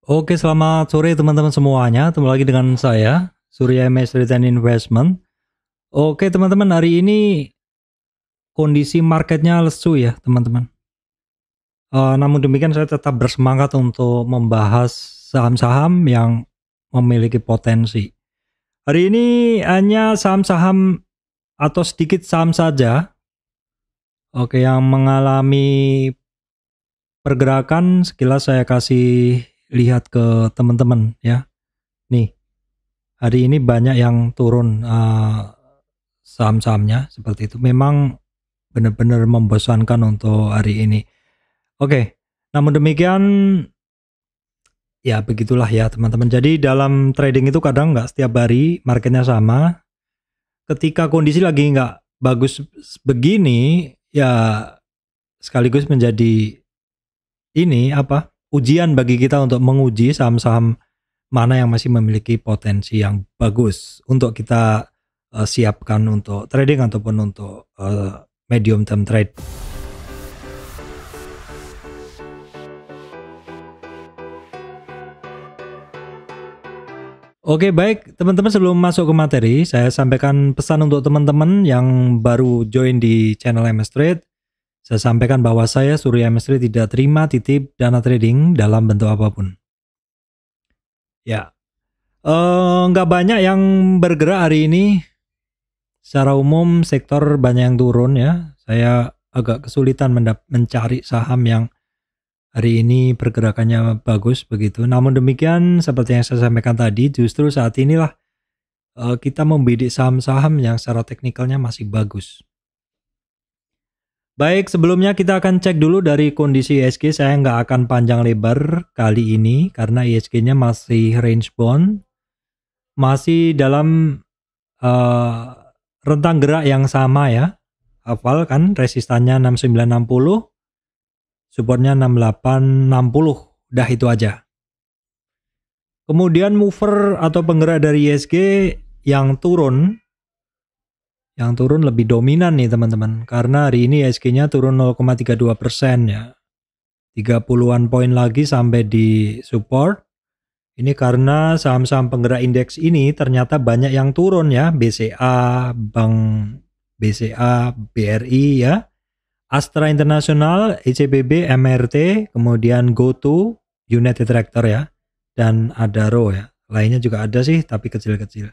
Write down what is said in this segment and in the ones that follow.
Oke, selamat sore teman-teman semuanya. Ketemu lagi dengan saya, Surya MS Return Investment. Oke, teman-teman, hari ini kondisi marketnya lesu ya, teman-teman. Namun demikian saya tetap bersemangat untuk membahas saham-saham yang memiliki potensi. Hari ini hanya saham-saham atau sedikit saham saja, oke, yang mengalami pergerakan. Sekilas saya kasih lihat ke teman-teman ya. Nih, hari ini banyak yang turun saham-sahamnya seperti itu. Memang benar-benar membosankan untuk hari ini. Oke, namun demikian ya begitulah ya teman-teman. Jadi dalam trading itu kadang nggak setiap hari marketnya sama. Ketika kondisi lagi nggak bagus begini, ya sekaligus menjadi ujian bagi kita untuk menguji saham-saham mana yang masih memiliki potensi yang bagus untuk kita siapkan untuk trading ataupun untuk medium term trade. Oke, baik teman-teman, sebelum masuk ke materi, saya sampaikan pesan untuk teman-teman yang baru join di channel MS Trade. Saya sampaikan bahwa saya Surya MS Trade tidak terima titip dana trading dalam bentuk apapun. Ya, nggak banyak yang bergerak hari ini. Secara umum sektor banyak yang turun ya. Saya agak kesulitan mencari saham yang hari ini pergerakannya bagus begitu. Namun demikian seperti yang saya sampaikan tadi, justru saat inilah kita membidik saham-saham yang secara teknikalnya masih bagus. Baik, sebelumnya kita akan cek dulu dari kondisi ISG. Saya nggak akan panjang lebar kali ini karena ISG-nya masih range bound, masih dalam rentang gerak yang sama ya. Hafal kan, resistannya 6960, supportnya 6860, udah itu aja. Kemudian mover atau penggerak dari ISG yang turun lebih dominan nih teman-teman, karena hari ini ISG-nya turun 0,32% ya. 30-an poin lagi sampai di support. Ini karena saham-saham penggerak indeks ini ternyata banyak yang turun ya. BCA, Bank BCA, BRI ya. Astra International, ECBB, MRT, kemudian GoTo, United Tractor ya. Dan Adaro ya. Lainnya juga ada sih tapi kecil-kecil.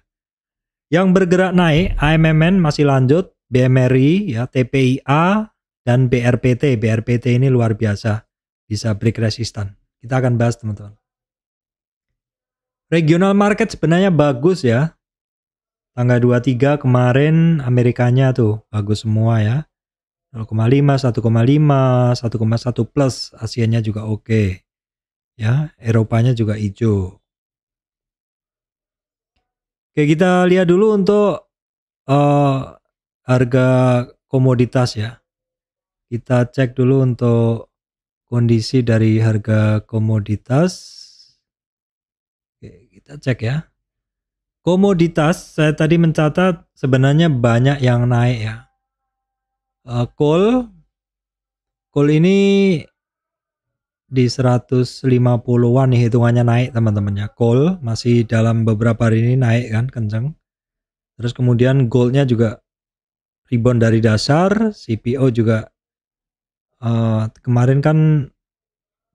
Yang bergerak naik, AMMN masih lanjut, BMRI ya, TPIA, dan BRPT. BRPT ini luar biasa. Bisa break resistan. Kita akan bahas teman-teman. Regional market sebenarnya bagus ya. Tanggal 23 kemarin Amerikanya tuh bagus semua ya. 0,5, 1,5, 1,1 plus. Asianya juga oke. Ya, Eropanya juga hijau. Oke, kita lihat dulu untuk harga komoditas ya. Kita cek dulu untuk kondisi dari harga komoditas. Oke, kita cek ya. Komoditas, saya tadi mencatat sebenarnya banyak yang naik ya. Coal ini di 150-an nih hitungannya naik teman-teman ya. Coal masih dalam beberapa hari ini naik kan, kenceng. Terus kemudian goldnya juga rebound dari dasar, CPO juga kemarin kan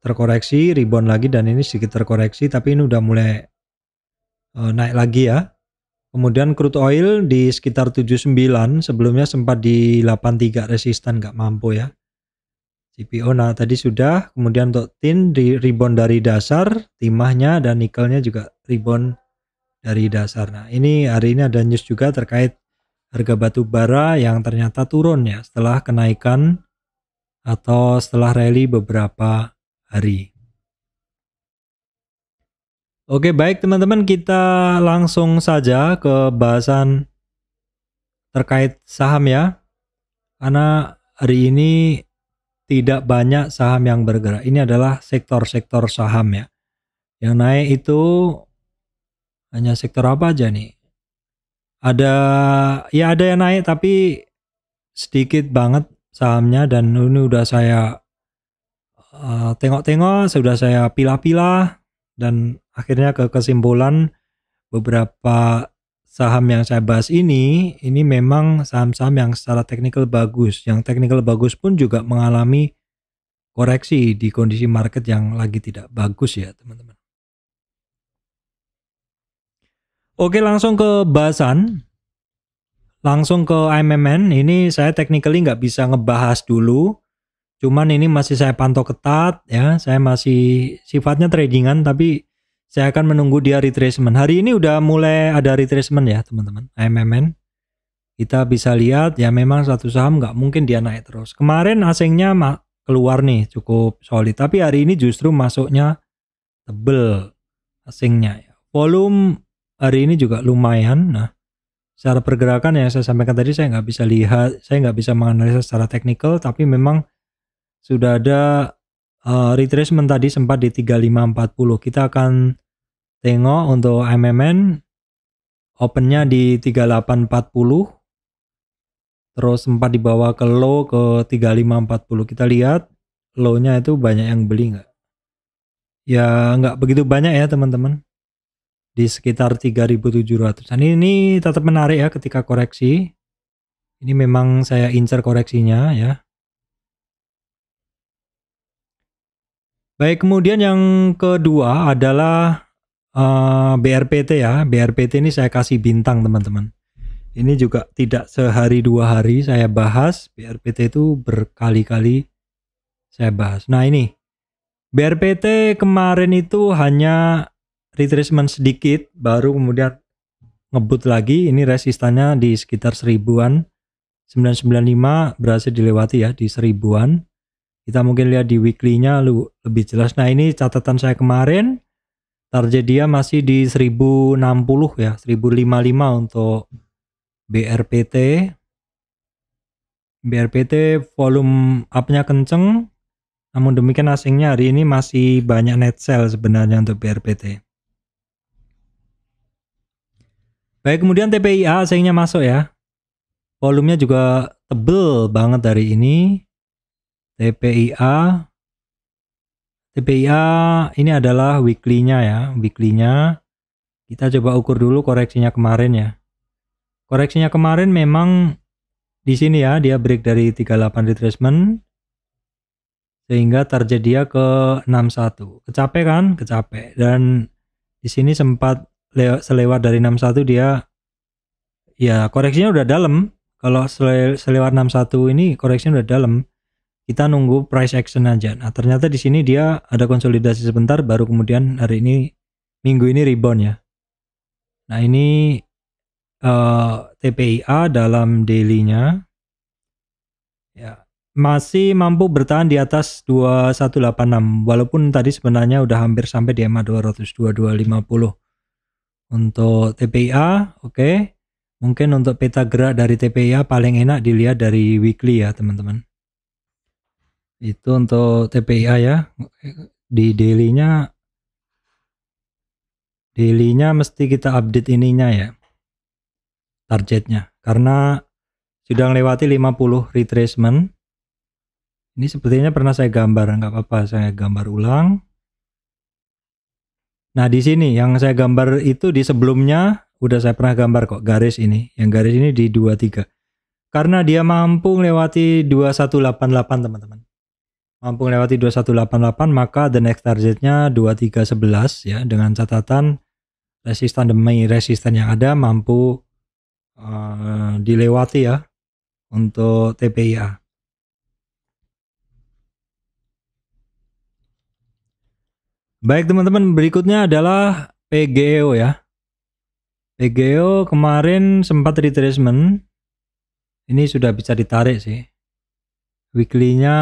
terkoreksi, rebound lagi dan ini sedikit terkoreksi, tapi ini udah mulai naik lagi ya. Kemudian crude oil di sekitar 79, sebelumnya sempat di 83 resistan, nggak mampu ya. CPO nah tadi sudah, kemudian untuk tin di rebound dari dasar, timahnya dan nikelnya juga rebound dari dasar. Nah ini hari ini ada news juga terkait harga batu bara yang ternyata turun ya setelah kenaikan atau setelah rally beberapa hari. Oke, baik teman-teman, kita langsung saja ke bahasan terkait saham ya. Karena hari ini tidak banyak saham yang bergerak. Ini adalah sektor-sektor saham ya. Yang naik itu hanya sektor apa aja nih? Ada yang naik tapi sedikit banget sahamnya, dan ini udah saya tengok-tengok, sudah saya pilah-pilah. dan akhirnya ke kesimpulan beberapa saham yang saya bahas ini memang saham-saham yang secara teknikal bagus. Yang teknikal bagus pun juga mengalami koreksi di kondisi market yang lagi tidak bagus ya teman-teman. Oke, langsung ke bahasan. Langsung ke AMMN. Ini saya technically nggak bisa ngebahas dulu. Cuman ini masih saya pantau ketat ya. Saya masih sifatnya tradingan tapi saya akan menunggu dia retracement. Hari ini udah mulai ada retracement ya teman-teman. AMMN. Kita bisa lihat ya memang satu saham nggak mungkin dia naik terus. Kemarin asingnya keluar nih cukup solid. Tapi hari ini justru masuknya tebel asingnya. Volume hari ini juga lumayan. Nah, secara pergerakan yang saya sampaikan tadi saya nggak bisa lihat, saya nggak bisa menganalisa secara teknikal, tapi memang sudah ada retracement tadi sempat di 3540. Kita akan tengok untuk AMMN opennya di 3840, terus sempat dibawa ke low ke 3540. Kita lihat low-nya itu banyak yang beli nggak? Ya nggak begitu banyak ya teman-teman. Di sekitar 3.700-an. Ini tetap menarik ya ketika koreksi. Ini memang saya incer koreksinya ya. Baik, kemudian yang kedua adalah BRPT ya. BRPT ini saya kasih bintang teman-teman. Ini juga tidak sehari dua hari saya bahas. BRPT itu berkali-kali saya bahas. Nah ini BRPT kemarin itu hanya retracement sedikit, baru kemudian ngebut lagi. Ini resistannya di sekitar 1000-an, 995 berhasil dilewati ya di 1000-an. Kita mungkin lihat di weekly-nya lebih jelas. Nah ini catatan saya kemarin, target dia masih di 1060 ya, 1055 untuk BRPT. BRPT volume up-nya kenceng, namun demikian asingnya hari ini masih banyak net sell sebenarnya untuk BRPT. Baik, kemudian TPIA asingnya masuk ya. Volumenya juga tebel banget hari ini. TPIA ini adalah weekly-nya ya. Weekly-nya kita coba ukur dulu koreksinya kemarin ya. Koreksinya kemarin memang di sini ya, dia break dari 38 retracement sehingga target dia ke 61. Kecapek kan? Kecapek. Dan di sini sempat selewat dari 61 dia ya koreksinya udah dalam. Kalau selewat 61 ini koreksinya udah dalam. Kita nunggu price action aja. Nah, ternyata di sini dia ada konsolidasi sebentar baru kemudian hari ini minggu ini rebound ya. Nah, ini TPIA dalam daily-nya ya masih mampu bertahan di atas 2186 walaupun tadi sebenarnya udah hampir sampai di EMA 200 2250. Untuk TPIA, oke. Mungkin untuk peta gerak dari TPIA paling enak dilihat dari weekly ya, teman-teman. Itu untuk TPIA ya. Di daily-nya mesti kita update ininya ya. Targetnya. Karena sudah melewati 50 retracement. Ini sepertinya pernah saya gambar, nggak apa-apa saya gambar ulang. Nah, di sini yang saya gambar itu di sebelumnya udah saya pernah gambar kok garis ini. Yang garis ini di 23. Karena dia mampu melewati 2188 teman-teman. Mampu melewati 2188 maka the next targetnya 2311 ya, dengan catatan resistan demi resistan yang ada mampu dilewati ya untuk TPIA. Baik teman-teman, berikutnya adalah PGEO ya. PGEO kemarin sempat retracement. Ini sudah bisa ditarik sih. Weekly-nya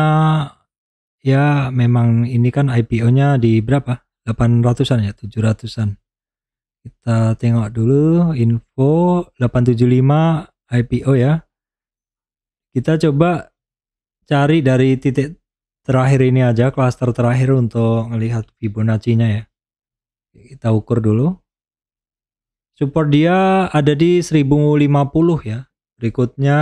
ya memang ini kan IPO-nya di berapa? 800-an ya, 700-an. Kita tengok dulu info 875 IPO ya. Kita coba cari dari titik terakhir ini aja, klaster terakhir untuk melihat Fibonacci-nya ya. Kita ukur dulu. Support dia ada di 1050 ya. Berikutnya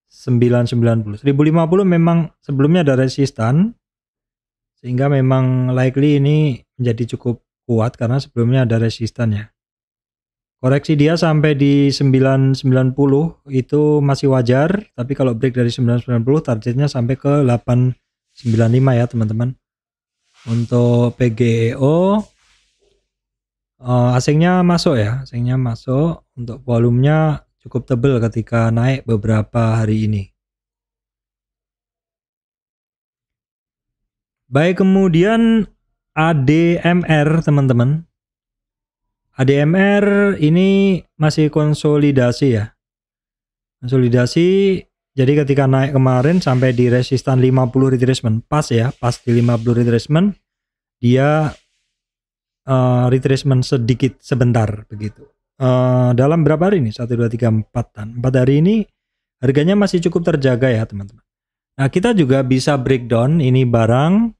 990. 1050 memang sebelumnya ada resistan. Sehingga memang likely ini menjadi cukup kuat karena sebelumnya ada resisten ya. Koreksi dia sampai di 990 itu masih wajar, tapi kalau break dari 990 targetnya sampai ke 895 ya teman-teman. Untuk PGEO asingnya masuk ya, asingnya masuk. Untuk volumenya cukup tebal ketika naik beberapa hari ini. Baik, kemudian ADMR teman-teman. ADMR ini masih konsolidasi ya. Konsolidasi, jadi ketika naik kemarin sampai di resistan 50 retracement, pas ya, pas di 50 retracement, dia retracement sedikit sebentar begitu. Dalam berapa hari ini? 1, 2, 3, 4 hari ini harganya masih cukup terjaga ya teman-teman. Nah, kita juga bisa breakdown ini barang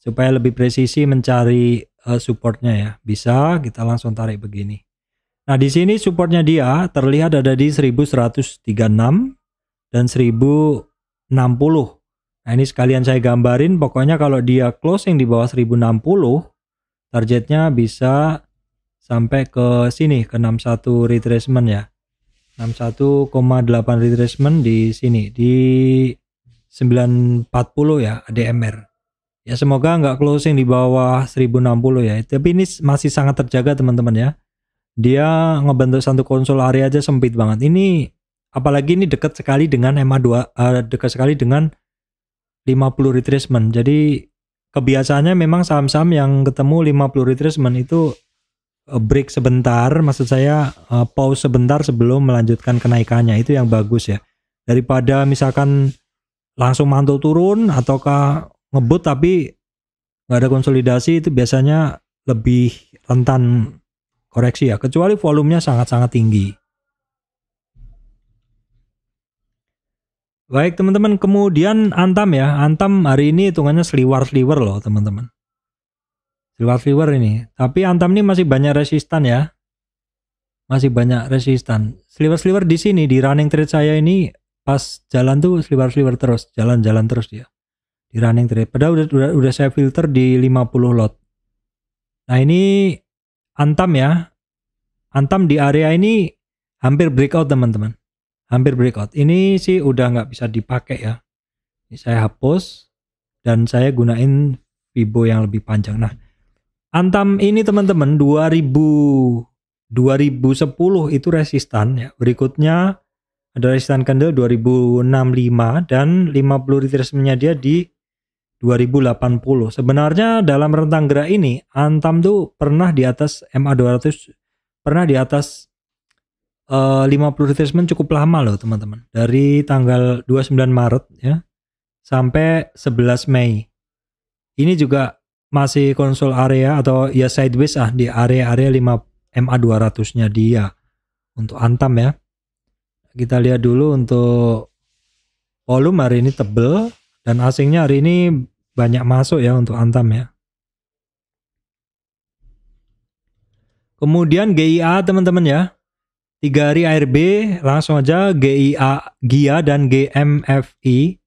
supaya lebih presisi mencari supportnya ya. Bisa kita langsung tarik begini. Nah, di sini supportnya dia terlihat ada di 1136 dan 1060. Nah, ini sekalian saya gambarin, pokoknya kalau dia closing di bawah 1060, targetnya bisa sampai ke sini, ke 61 retracement ya. 61,8 retracement di sini, di 940 ya ADMR. Ya semoga nggak closing di bawah 1060 ya. Tapi ini masih sangat terjaga teman-teman ya. Dia ngebentuk satu konsol area aja sempit banget. Ini apalagi ini dekat sekali dengan MA2, dekat sekali dengan 50 retracement. Jadi kebiasaannya memang saham-saham yang ketemu 50 retracement itu break sebentar, maksud saya pause sebentar sebelum melanjutkan kenaikannya. Itu yang bagus ya. Daripada misalkan langsung mantul turun ataukah ngebut tapi nggak ada konsolidasi, itu biasanya lebih rentan koreksi ya, kecuali volumenya sangat-sangat tinggi. Baik teman-teman, kemudian Antam ya. Antam hari ini hitungannya sliver loh teman-teman. Sliver ini. Tapi Antam ini masih banyak resistan ya. Masih banyak resistan. Sliver di sini di running trade saya ini pas jalan tuh sliver terus, jalan-jalan terus dia. Di running trade. Padahal udah saya filter di 50 lot. Nah, ini Antam ya. Antam di area ini hampir breakout teman-teman. Hampir breakout. Ini sih udah nggak bisa dipakai ya. Ini saya hapus dan saya gunain Fibo yang lebih panjang. Nah, Antam ini teman-teman 2010 itu resistan ya. Berikutnya ada resistan candle 2065 dan 50 retracement-nya dia di 2080. Sebenarnya dalam rentang gerak ini Antam tuh pernah di atas MA200, pernah di atas 50 retracement cukup lama loh teman-teman. Dari tanggal 29 Maret ya sampai 11 Mei. Ini juga masih konsol area atau ya sideways di area-area 5 MA200-nya dia untuk Antam ya. Kita lihat dulu untuk volume hari ini tebel dan asingnya hari ini banyak masuk ya untuk Antam ya. Kemudian GIA teman-teman ya. 3 hari ARB langsung aja GIA dan GMFI.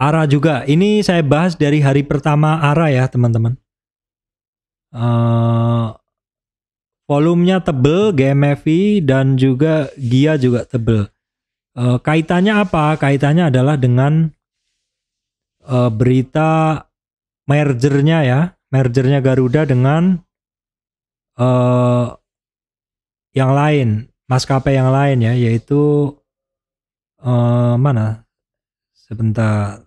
ARA juga. Ini saya bahas dari hari pertama ARA ya teman-teman. Volumenya tebel GMFI dan juga GIA juga tebel. Kaitannya apa? Kaitannya adalah dengan berita mergernya ya, mergernya Garuda dengan yang lain, maskapai yang lain ya, yaitu mana? Sebentar,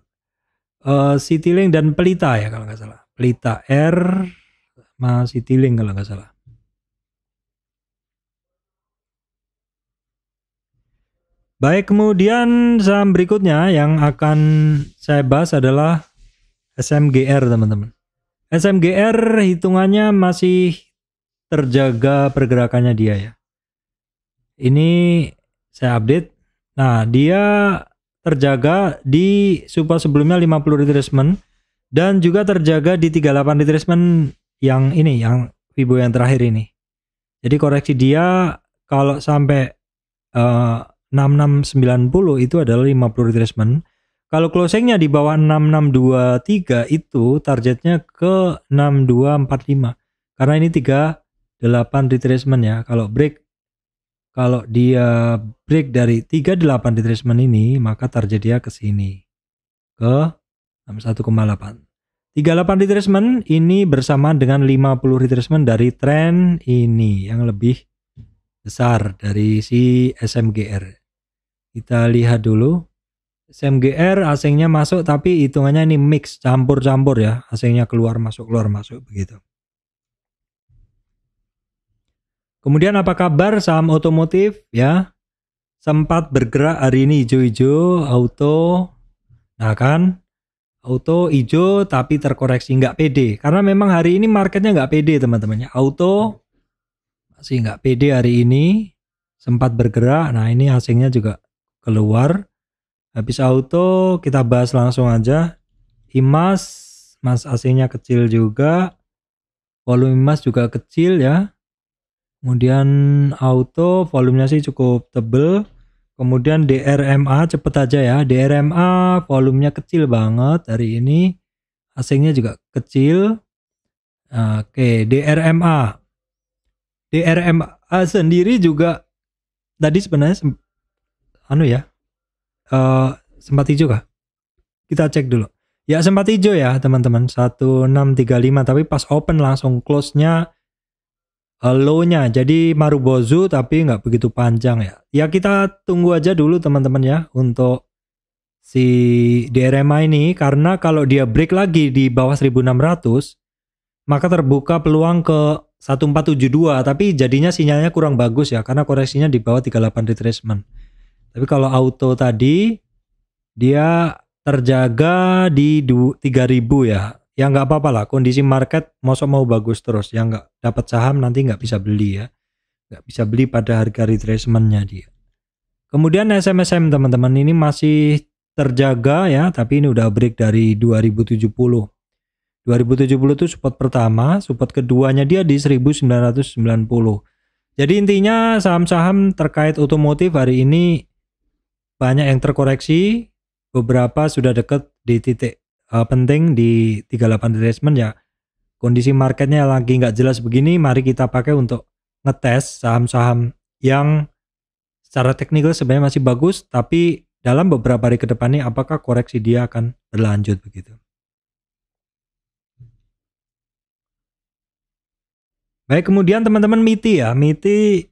Citylink dan Pelita ya kalau nggak salah, Pelita Air sama Citylink kalau nggak salah. Baik, kemudian saham berikutnya yang akan saya bahas adalah SMGR teman-teman. SMGR hitungannya masih terjaga pergerakannya dia ya. Ini saya update. Nah, dia terjaga di support sebelumnya 50 retracement dan juga terjaga di 38 retracement yang ini, yang Fibo yang terakhir ini. Jadi koreksi dia kalau sampai 6690 itu adalah 50 retracement. Kalau closingnya di bawah 6623 itu targetnya ke 6245. Karena ini 38 retracement ya. Kalau dia break dari 38 retracement ini, maka target dia ke sini. Ke 61,8. 38 retracement ini bersamaan dengan 50 retracement dari tren ini yang lebih besar dari si SMGR. Kita lihat dulu. SMGR asingnya masuk tapi hitungannya ini mix, campur-campur ya. Asingnya keluar masuk begitu. Kemudian apa kabar saham otomotif ya? Sempat bergerak hari ini hijau-hijau, auto. Nah kan, auto hijau tapi terkoreksi, nggak pede. Karena memang hari ini marketnya nggak pede teman-teman ya. Auto masih nggak pede hari ini, sempat bergerak. Nah ini asingnya juga keluar. Habis auto kita bahas langsung aja. IMAS, mas asingnya kecil juga. Volume IMAS juga kecil ya. Kemudian auto volumenya sih cukup tebel. Kemudian DRMA cepet aja ya. DRMA volumenya kecil banget hari ini. Asingnya juga kecil. Oke, DRMA. DRMA sendiri juga tadi sebenarnya sempat hijau kah? Kita cek dulu. Ya sempat hijau ya teman-teman, 1635, tapi pas open langsung close-nya low-nya. Jadi Marubozu tapi nggak begitu panjang ya. Ya kita tunggu aja dulu teman-teman ya untuk si DRMA ini, karena kalau dia break lagi di bawah 1600 maka terbuka peluang ke 1472, tapi jadinya sinyalnya kurang bagus ya karena koreksinya di bawah 38 retracement. Tapi kalau auto tadi dia terjaga di 3000 ya. Ya nggak apa-apa lah, kondisi market mau bagus terus. Yang nggak dapat saham nanti nggak bisa beli ya. Nggak bisa beli pada harga retracementnya dia. Kemudian SMSM teman-teman ini masih terjaga ya, tapi ini udah break dari 2070. 2070 itu support pertama, support keduanya dia di 1990. Jadi intinya saham-saham terkait otomotif hari ini banyak yang terkoreksi, beberapa sudah dekat di titik penting di 38 retracement ya. Kondisi marketnya lagi nggak jelas begini, mari kita pakai untuk ngetes saham-saham yang secara teknikal sebenarnya masih bagus, tapi dalam beberapa hari ke depan ini apakah koreksi dia akan berlanjut begitu. Baik, kemudian teman-teman MITI ya. MITI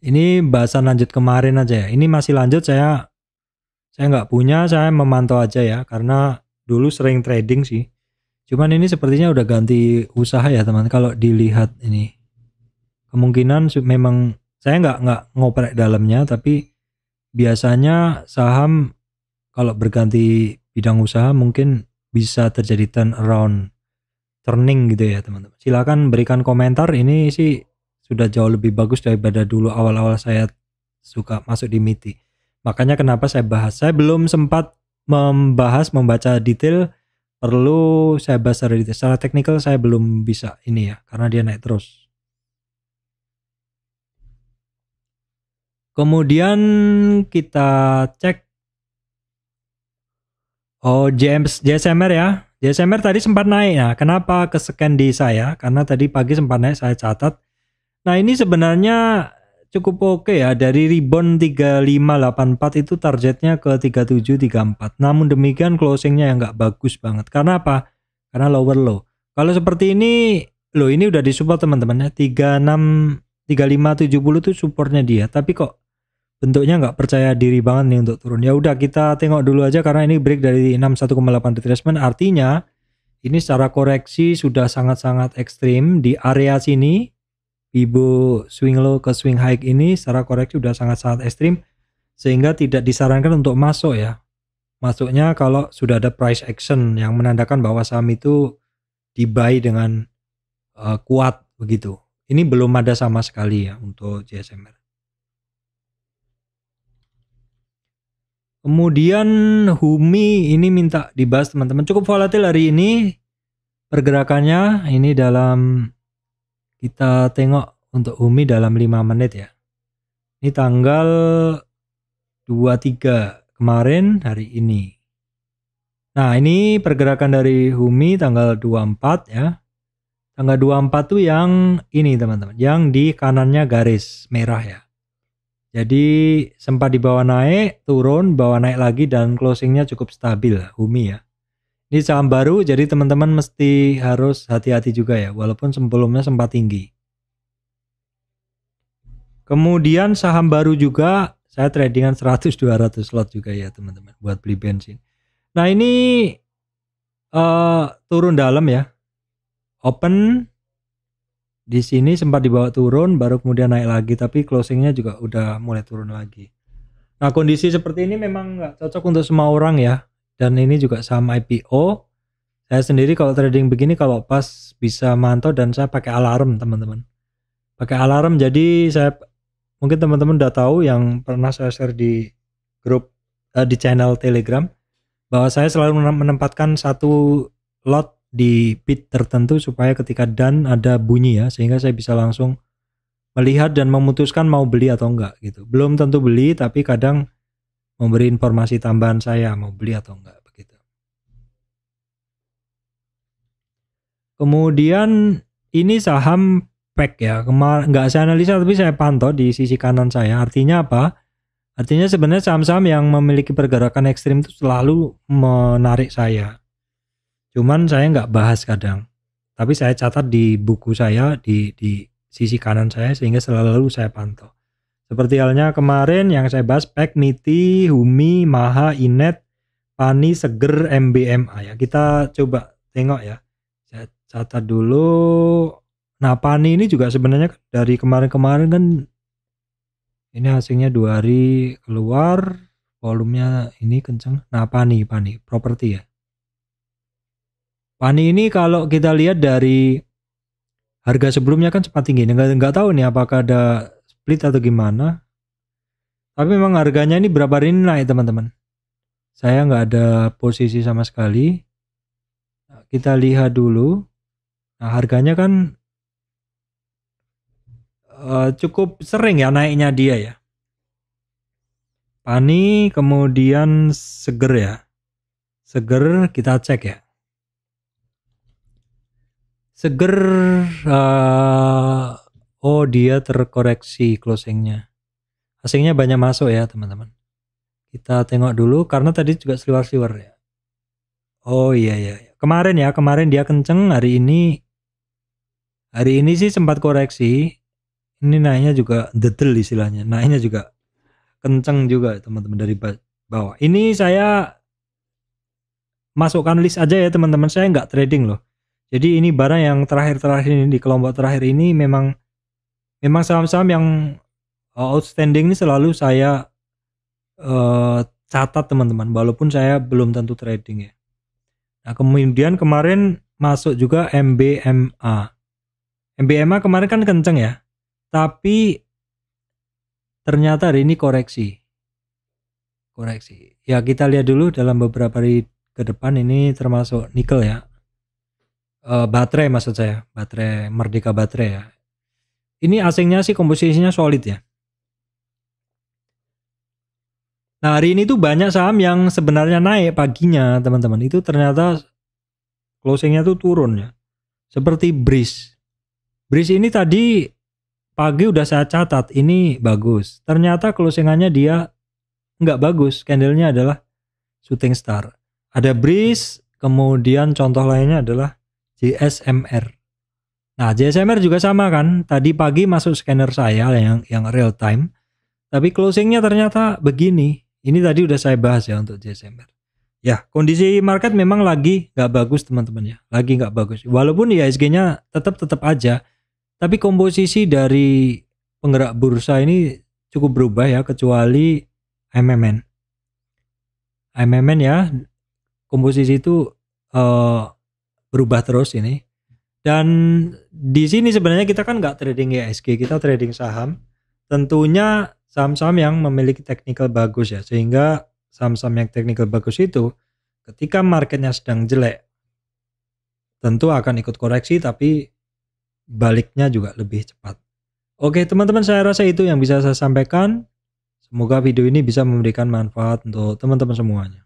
ini bahasan lanjut kemarin aja ya. Ini masih lanjut, saya nggak punya, saya memantau aja ya, karena dulu sering trading sih. Cuman ini sepertinya udah ganti usaha ya teman. Kalau dilihat ini kemungkinan memang saya nggak ngoprek dalamnya, tapi biasanya saham kalau berganti bidang usaha mungkin bisa terjadi turning gitu ya teman-teman. Silakan berikan komentar, ini sih sudah jauh lebih bagus daripada dulu awal-awal saya suka masuk di MITI. Makanya kenapa saya bahas. Saya belum sempat membaca detail, perlu saya bahas secara detail. Secara teknikal saya belum bisa ini ya, karena dia naik terus. Kemudian kita cek JSMR ya. JSMR tadi sempat naik ya. Kenapa ke scan di saya? Karena tadi pagi sempat naik, saya catat. Nah ini sebenarnya cukup oke ya. Dari rebound 3584 itu targetnya ke 3734. Namun demikian closingnya yang nggak bagus banget. Karena apa? Karena lower low. Kalau seperti ini, loh ini udah disupport teman-teman ya. 3570 itu supportnya dia. Tapi kok bentuknya nggak percaya diri banget nih untuk turun. Ya udah kita tengok dulu aja, karena ini break dari 61,8 retracement, artinya ini secara koreksi sudah sangat-sangat ekstrim di area sini. Ibu swing low ke swing high ini secara koreksi sudah sangat-sangat ekstrim, sehingga tidak disarankan untuk masuk ya. Masuknya kalau sudah ada price action yang menandakan bahwa saham itu di buy dengan kuat begitu. Ini belum ada sama sekali ya untuk JSMR. Kemudian Humi ini minta dibahas teman-teman. Cukup volatil hari ini pergerakannya. Ini dalam, kita tengok untuk Humi dalam 5 menit ya. Ini tanggal 23 kemarin hari ini. Nah, ini pergerakan dari Humi tanggal 24 ya. Tanggal 24 tuh yang ini teman-teman, yang di kanannya garis merah ya. Jadi sempat di bawah naik, turun, bawah naik lagi, dan closingnya cukup stabil Humi ya. Ini saham baru, jadi teman-teman mesti harus hati-hati juga ya, walaupun sebelumnya sempat tinggi. Kemudian saham baru juga, saya tradingan 100-200 slot juga ya teman-teman, buat beli bensin. Nah ini turun dalam ya, open di sini sempat dibawa turun, baru kemudian naik lagi, tapi closingnya juga udah mulai turun lagi. Nah kondisi seperti ini memang nggak cocok untuk semua orang ya, dan ini juga saham IPO. Saya sendiri kalau trading begini kalau pas bisa mantau, dan saya pakai alarm teman-teman. Pakai alarm, jadi saya mungkin teman-teman udah tahu yang pernah saya share di grup di channel Telegram, bahwa saya selalu menempatkan satu lot di bid tertentu supaya ketika done ada bunyi ya, sehingga saya bisa langsung melihat dan memutuskan mau beli atau enggak gitu. Belum tentu beli, tapi kadang memberi informasi tambahan saya mau beli atau enggak begitu. Kemudian ini saham PEC ya, kemarin nggak saya analisa tapi saya pantau di sisi kanan saya. Artinya apa? Artinya sebenarnya saham-saham yang memiliki pergerakan ekstrim itu selalu menarik saya. Cuman saya nggak bahas kadang, tapi saya catat di buku saya di sisi kanan saya, sehingga selalu saya pantau. Seperti halnya kemarin yang saya bahas PEC, MITI, Humi, Maha, Inet, Pani, Seger, MBMA ya. Kita coba tengok ya. Saya catat dulu. Nah Pani ini juga sebenarnya dari kemarin-kemarin kan ini hasilnya 2 hari keluar, volumenya ini kenceng. Nah Pani properti ya. Pani ini kalau kita lihat dari harga sebelumnya kan sempat tinggi. Nggak tahu nih apakah ada split atau gimana. Tapi memang harganya ini berapa hari ini naik teman-teman. Saya nggak ada posisi sama sekali. Nah, kita lihat dulu. Nah harganya kan cukup sering ya naiknya dia ya. Pani kemudian Seger ya. Seger kita cek ya. Seger, oh dia terkoreksi closingnya. Asingnya banyak masuk ya teman-teman. Kita tengok dulu karena tadi juga sliwer-sliwer ya. Oh iya. Kemarin dia kenceng, hari ini sih sempat koreksi. Ini naiknya juga detail istilahnya. Naiknya juga kenceng juga teman-teman dari bawah. Ini saya masukkan list aja ya teman-teman. Saya nggak trading loh. Jadi ini barang yang terakhir ini di kelompok terakhir ini memang saham-saham yang outstanding ini selalu saya catat teman-teman, walaupun saya belum tentu trading ya. Nah kemudian kemarin masuk juga MBMA. MBMA kemarin kan kenceng ya, tapi ternyata hari ini koreksi. Ya kita lihat dulu dalam beberapa hari ke depan. Ini termasuk nikel ya. Baterai maksud saya, baterai Merdeka Baterai ya. Ini asingnya sih komposisinya solid ya. Nah hari ini tuh banyak saham yang sebenarnya naik paginya teman-teman, itu ternyata closingnya tuh turun ya. Seperti Breeze ini tadi pagi udah saya catat ini bagus, ternyata closingannya dia nggak bagus. Candlenya adalah shooting star. Ada Breeze, kemudian contoh lainnya adalah JSMR. Nah JSMR juga sama kan, tadi pagi masuk scanner saya yang real time, tapi closingnya ternyata begini. Ini tadi udah saya bahas ya untuk JSMR. Ya kondisi market memang lagi nggak bagus teman-teman ya, lagi nggak bagus. Walaupun IHSG-nya tetap aja, tapi komposisi dari penggerak bursa ini cukup berubah ya, kecuali MMN ya, komposisi itu berubah terus ini. Dan di sini sebenarnya kita kan nggak trading IHSG, kita trading saham. Tentunya saham-saham yang memiliki technical bagus ya, sehingga saham-saham yang technical bagus itu ketika marketnya sedang jelek tentu akan ikut koreksi, tapi baliknya juga lebih cepat. Oke teman-teman, saya rasa itu yang bisa saya sampaikan. Semoga video ini bisa memberikan manfaat untuk teman-teman semuanya.